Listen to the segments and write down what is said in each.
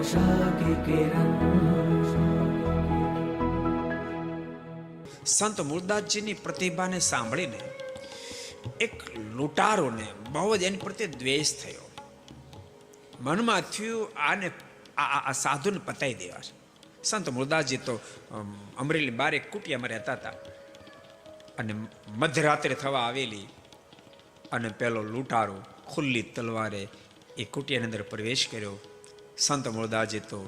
आशा की किरण। સંત મૂળદાસજીની પ્રતિભાને સાંભળીને એક લૂંટારોને બહુ જ એની પ્રત્યે દ્વેષ થયો. મનમાં થયું આને આ સાધુને પતાઈ દેવા છે. સંત મૂળદાસજી તો અમરેલી બાર એક કુટિયામાં રહેતા હતા અને મધરાત્રે થવા આવેલી અને પેલો લૂંટારો ખુલ્લી તલવારે એ કુટિયાની અંદર પ્રવેશ કર્યો. સંત મૂળદાસજી તો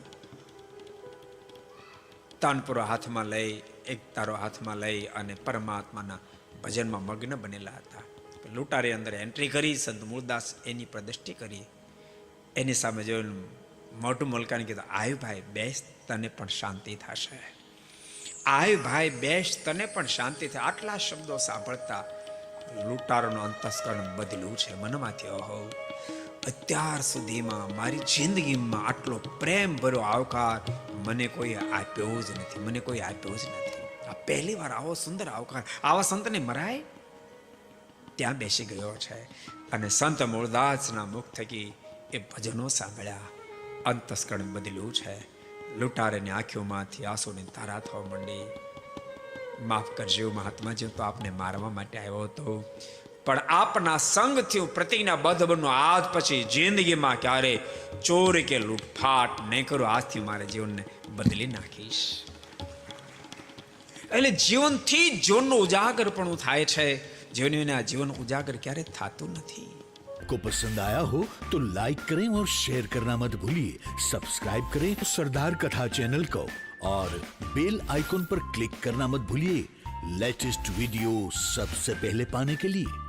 તાનપુરો હાથમાં લઈ એક તારો હાથમાં લઈ અને પરમાત્માના ભજનમાં મગ્ન બનેલા હતા. લૂંટારે અંદર એન્ટ્રી કરી. સંત મૂળદાસ એની પર દ્રષ્ટિ કરી. એની સામે જોઈને મોઢું મલકાને કીધું, આયુ ભાઈ બેસ, તને પણ શાંતિ થશે. આયુ ભાઈ બેસ, તને પણ શાંતિ થાય. આટલા શબ્દો સાંભળતા લૂંટારોનું અંતસ્કરણ બદલ્યું છે. મનમાંથી ઓહો, અત્યાર સુધીમાં મારી જિંદગીમાં આટલો પ્રેમ ભર્યો આવકાર મને કોઈ આપ્યો જ નથી. મને કોઈ આપ્યો જ નથી. આ પહેલી વાર આવો સુંદર આવકાર આવા સંતને મરાય. ત્યાં બેસી ગયો છે અને સંત મૂળદાસના મુખ થકી એ ભજનો સાંભળ્યા. અંતસ્કરણ બદલ્યું છે. લૂંટારેની આંખોમાંથી આંસુની ધારા થવા માંડી. માફ કરજો મહાત્માજી, તો આપને મારવા માટે આવ્યો હતો, પણ આપના સંગથી પ્રતિજ્ઞાબદ્ધ બનો. આજ પછી જિંદગીમાં ક્યારે ચોરી કે લૂંટફાટ નહીં કરું. આજથી મારા જીવનને બદલી નાખીશ. એટલે જીવનથી જીવનનું ઉજાગર પણ થાય છે. જીવનને આ જીવન ઉજાગર ક્યારે થતું નથી. को पसंद आया हो तो लाइक करें और शेयर करना मत भूलिए. सब्सक्राइब करें सरदार कथा चैनल को और बेल आइकॉन पर क्लिक करना मत भूलिए लेटेस्ट वीडियो सबसे पहले पाने के लिए.